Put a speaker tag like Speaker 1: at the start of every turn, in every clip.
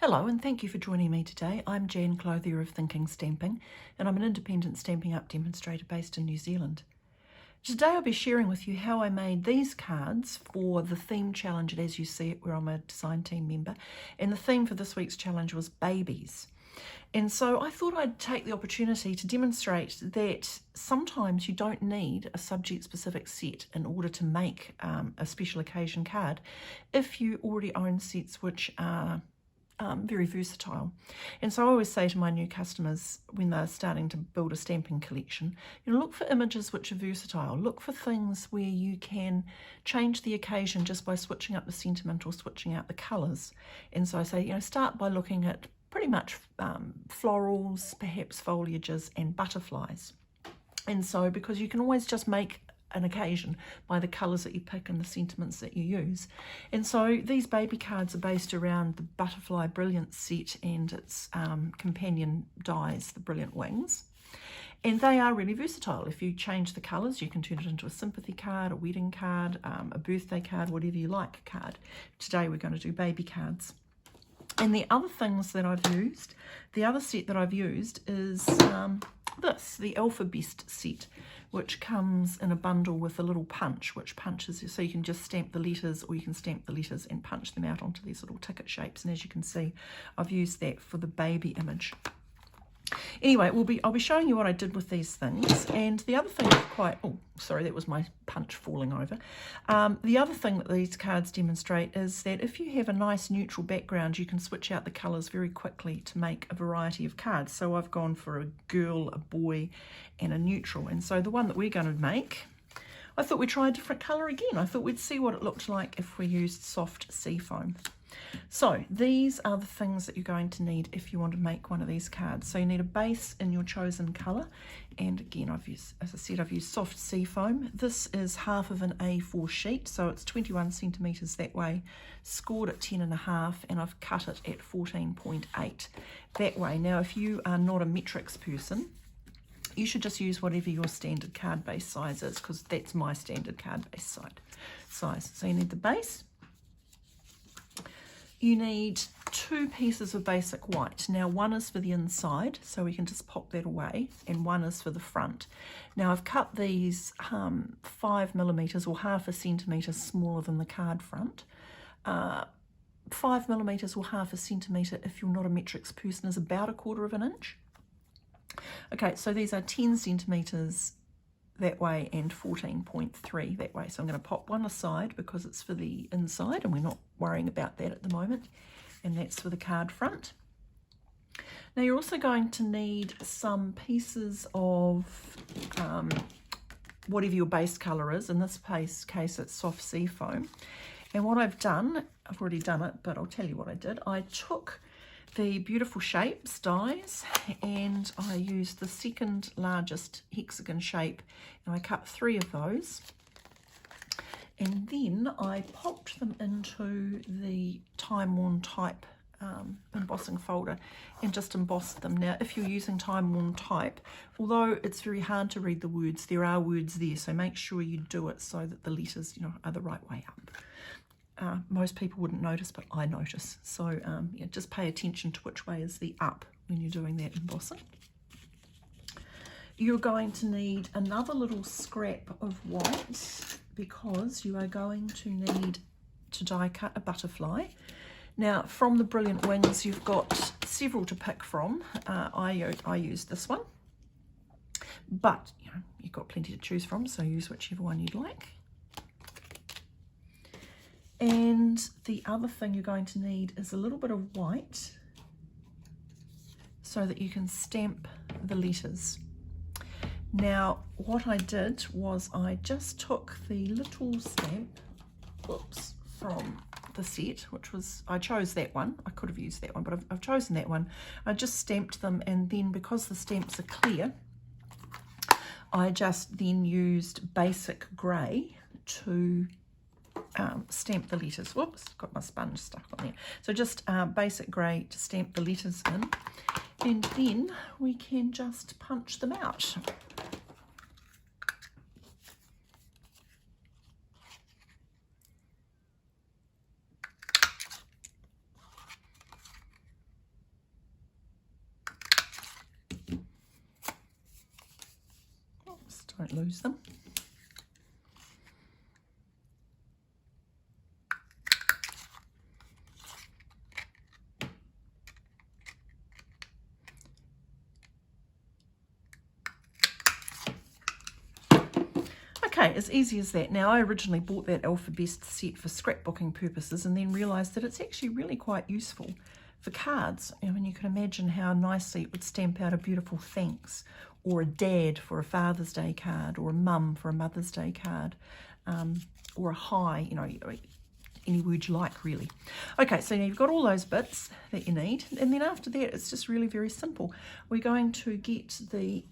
Speaker 1: Hello and thank you for joining me today. I'm Jan Clothier of Thinking Stamping and I'm an independent Stampin' Up demonstrator based in New Zealand. Today I'll be sharing with you how I made these cards for the theme challenge at As You See It, where I'm a design team member, and the theme for this week's challenge was babies. And so I thought I'd take the opportunity to demonstrate that sometimes you don't need a subject-specific set in order to make a special occasion card if you already own sets which are very versatile. And so I always say to my new customers when they're starting to build a stamping collection, look for images which are versatile. Look for things where you can change the occasion just by switching up the sentiment or switching out the colours. And so I say, start by looking at pretty much florals, perhaps foliages and butterflies. And so because you can always just make an occasion by the colours that you pick and the sentiments that you use. And so these baby cards are based around the Butterfly Brilliance set and its companion dies, the Brilliant Wings. And they are really versatile. If you change the colours, you can turn it into a sympathy card, a wedding card, a birthday card, whatever you like card. Today we're going to do baby cards. And the other things that I've used, the other set that I've used is the Alphabest set, which comes in a bundle with a little punch, which punches, so you can just stamp the letters, or you can stamp the letters and punch them out onto these little ticket shapes. And as you can see, I've used that for the baby image. Anyway, I'll be showing you what I did with these things. And the other thing that was my punch falling over. The other thing that these cards demonstrate is that if you have a nice neutral background, you can switch out the colours very quickly to make a variety of cards. So I've gone for a girl, a boy, and a neutral. And so the one that we're going to make, I thought we'd try a different colour again. I thought we'd see what it looked like if we used soft seafoam. So these are the things that you're going to need if you want to make one of these cards. So you need a base in your chosen colour, and again I've used soft seafoam. This is half of an A4 sheet, so it's 21 centimetres that way, scored at 10.5, and I've cut it at 14.8 that way. Now if you are not a metrics person, you should just use whatever your standard card base size is, because that's my standard card base size. So you need the base. You need 2 pieces of basic white. Now one is for the inside, so we can just pop that away, and one is for the front. Now I've cut these 5mm or half a centimetre smaller than the card front. 5mm or half a centimetre, if you're not a metrics person, is about 1/4 inch. Okay, so these are 10 centimetres that way and 14.3 that way. So I'm going to pop one aside because it's for the inside and we're not worrying about that at the moment. And that's for the card front. Now you're also going to need some pieces of whatever your base colour is. In this case it's soft seafoam. And what I've done, I've already done it, but I'll tell you what I did. I took the beautiful shapes dies and I used the second largest hexagon shape, and I cut 3 of those, and then I popped them into the time-worn type embossing folder and just embossed them. Now if you're using time-worn type, although it's very hard to read the words, there are words there, so make sure you do it so that the letters are the right way up. Most people wouldn't notice, but I notice. So just pay attention to which way is the up when you're doing that embossing. You're going to need another little scrap of white because you are going to need to die cut a butterfly. Now from the Brilliant Wings you've got several to pick from. I used this one, but you've got plenty to choose from, so use whichever one you'd like. And the other thing you're going to need is a little bit of white so that you can stamp the letters. Now what I did was I just took the little stamp from the set, which was, I chose that one. I could have used that one, but I've chosen that one. I just stamped them, and then because the stamps are clear, I just then used basic grey to stamp the letters. Whoops, got my sponge stuck on there. So just basic grey to stamp the letters in, and then we can just punch them out. don't lose them. Okay, as easy as that. Now, I originally bought that Alphabest set for scrapbooking purposes and then realised that it's actually really quite useful for cards. I mean, you can imagine how nicely it would stamp out a beautiful thanks, or a dad for a Father's Day card, or a mum for a Mother's Day card, or a hi, you know, any word you like, really. Okay, so now you've got all those bits that you need, and then after that, it's just really very simple. We're going to get the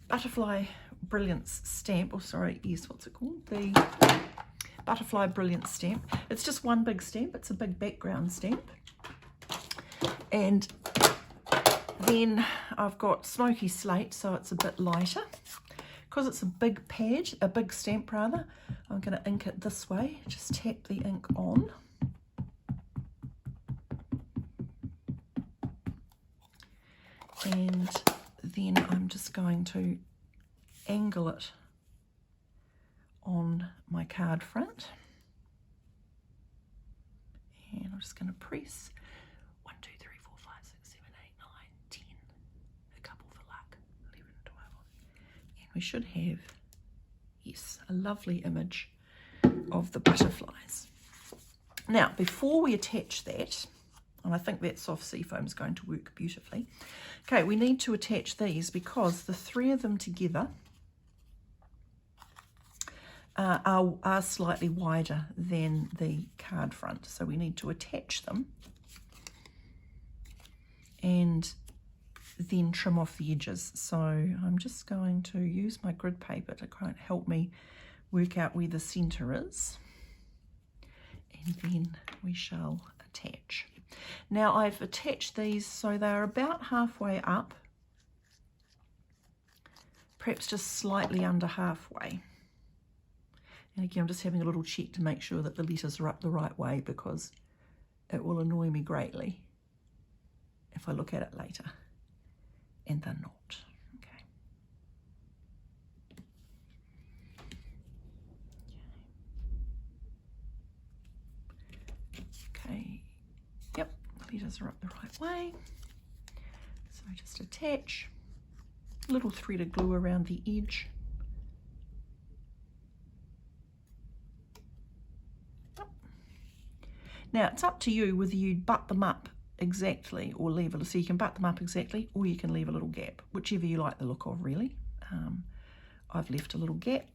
Speaker 1: Butterfly Brilliance stamp, or sorry, yes, what's it called? The Butterfly Brilliance stamp. It's just one big stamp. It's a big background stamp. And then I've got Smoky Slate, so it's a bit lighter. Because it's a big pad, a big stamp rather, I'm going to ink it this way. Just tap the ink on. And then I'm just going to angle it on my card front. And I'm just going to press 1, 2, 3, 4, 5, 6, 7, 8, 9, 10. A couple for luck. 11, 12. And we should have, yes, a lovely image of the butterflies. Now, before we attach that, and I think that soft seafoam is going to work beautifully. Okay, we need to attach these because the three of them together are slightly wider than the card front. So we need to attach them and then trim off the edges. So I'm just going to use my grid paper to kind of help me work out where the center is. And then we shall attach. Now I've attached these so they're about halfway up, perhaps just slightly under halfway. And again, I'm just having a little check to make sure that the letters are up the right way, because it will annoy me greatly if I look at it later and they're not. Okay. Yep, the letters are up the right way. So just attach a little thread of glue around the edge. Now, it's up to you whether you butt them up exactly or leave a little. So you can butt them up exactly, or you can leave a little gap, whichever you like the look of, really. I've left a little gap.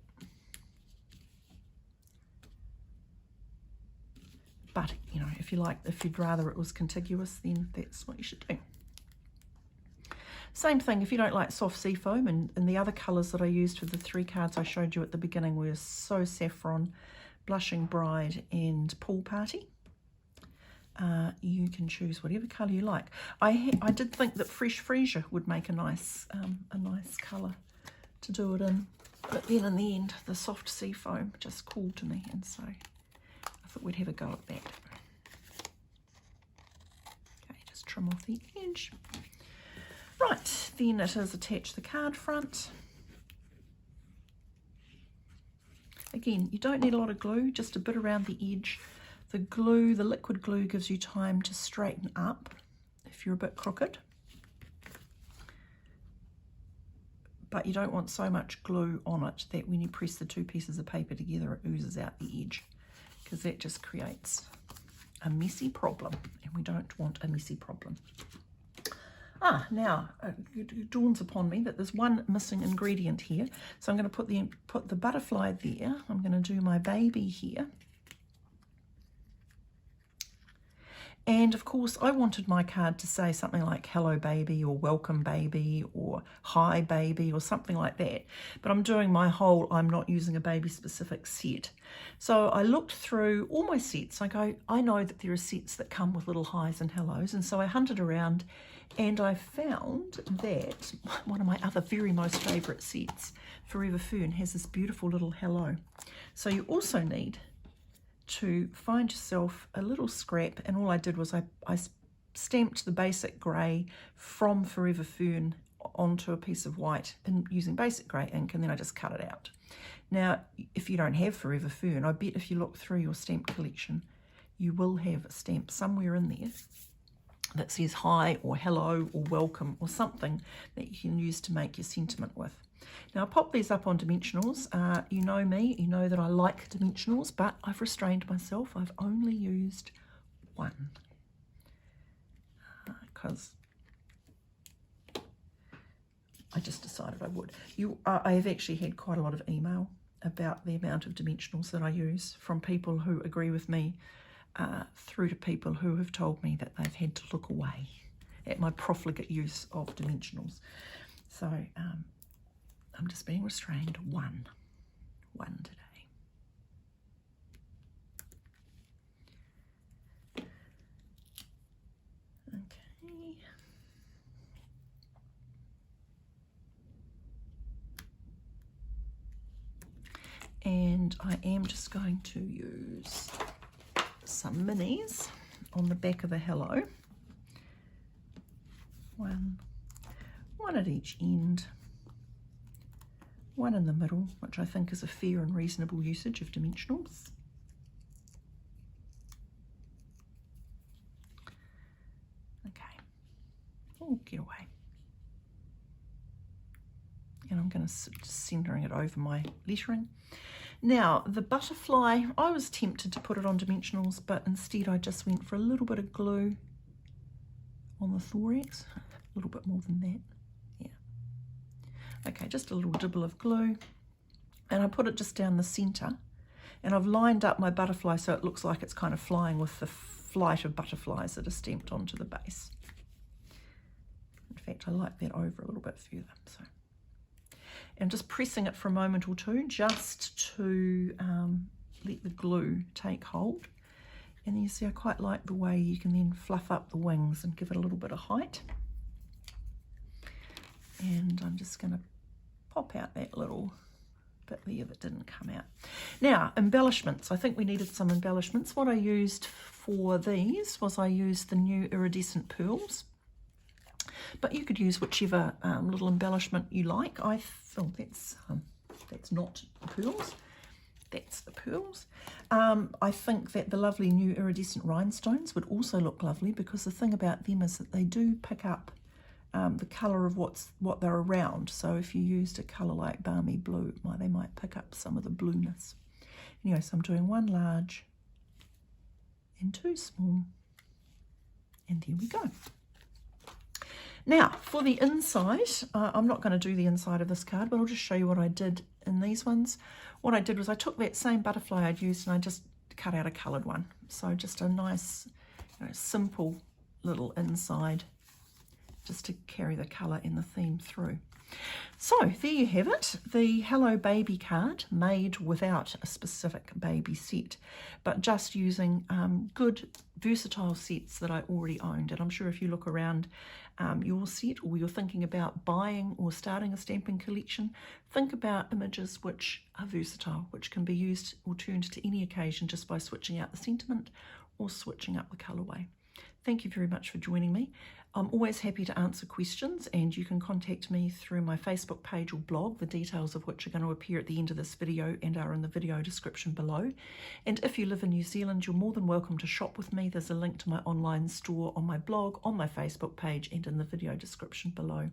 Speaker 1: But, you know, if you'd rather it was contiguous, then that's what you should do. Same thing, if you don't like soft seafoam, and the other colours that I used for the 3 cards I showed you at the beginning were So Saffron, Blushing Bride, and Pool Party. You can choose whatever colour you like. I did think that Fresh Freesia would make a nice colour to do it in, but then in the end the soft seafoam just called to me, and so I thought we'd have a go at that. Okay, just trim off the edge. Right, then it is attach the card front. Again, you don't need a lot of glue, just a bit around the edge. The glue, the liquid glue, gives you time to straighten up if you're a bit crooked. But you don't want so much glue on it that when you press the 2 pieces of paper together, it oozes out the edge, because that just creates a messy problem, and we don't want a messy problem. Now it dawns upon me that there's one missing ingredient here. So I'm going to put the butterfly there. I'm going to do my baby here. And of course, I wanted my card to say something like hello baby, or welcome baby, or hi baby, or something like that. But I'm doing my whole, I'm not using a baby specific set. So I looked through all my sets. I know that there are sets that come with little highs and hellos. And so I hunted around and I found that one of my other very most favourite sets, Forever Fern, has this beautiful little hello. So you also need to find yourself a little scrap, and all I did was I stamped the basic grey from Forever Fern onto a piece of white and using basic grey ink, and then I just cut it out. Now, if you don't have Forever Fern, I bet if you look through your stamp collection, you will have a stamp somewhere in there that says hi or hello or welcome or something that you can use to make your sentiment with. Now, I pop these up on dimensionals. You know me, you know that I like dimensionals, but I've restrained myself. I've only used one because I just decided I would. I have actually had quite a lot of email about the amount of dimensionals that I use, from people who agree with me through to people who have told me that they've had to look away at my profligate use of dimensionals. So I'm just being restrained. One today. Okay. And I am just going to use some minis on the back of the hello. One at each end, one in the middle, which I think is a fair and reasonable usage of dimensionals. Okay. Oh, get away. And I'm going to centering it over my lettering. Now, the butterfly, I was tempted to put it on dimensionals, but instead I just went for a little bit of glue on the thorax, a little bit more than that, yeah. Okay, just a little dibble of glue, and I put it just down the center, and I've lined up my butterfly so it looks like it's kind of flying with the flight of butterflies that are stamped onto the base. In fact, I like that over a little bit further, so. And just pressing it for a moment or two just to let the glue take hold. And you see I quite like the way you can then fluff up the wings and give it a little bit of height. And I'm just going to pop out that little bit there that didn't come out. Now, embellishments. I think we needed some embellishments. What I used for these was I used the new iridescent pearls. But you could use whichever little embellishment you like. That's not the pearls. That's the pearls. I think that the lovely new iridescent rhinestones would also look lovely, because the thing about them is that they do pick up the colour of what they're around. So if you used a colour like balmy blue, they might pick up some of the blueness. Anyway, so I'm doing one large and two small, and there we go. Now, for the inside, I'm not going to do the inside of this card, but I'll just show you what I did in these ones. What I did was I took that same butterfly I'd used and I just cut out a coloured one. So just a nice, simple little inside, just to carry the colour and the theme through. So there you have it, the Hello Baby card, made without a specific baby set, but just using good versatile sets that I already owned. And I'm sure if you look around your set, or you're thinking about buying or starting a stamping collection, think about images which are versatile, which can be used or turned to any occasion just by switching out the sentiment or switching up the colourway. Thank you very much for joining me. I'm always happy to answer questions, and you can contact me through my Facebook page or blog, the details of which are going to appear at the end of this video and are in the video description below. And if you live in New Zealand, you're more than welcome to shop with me. There's a link to my online store on my blog, on my Facebook page, and in the video description below.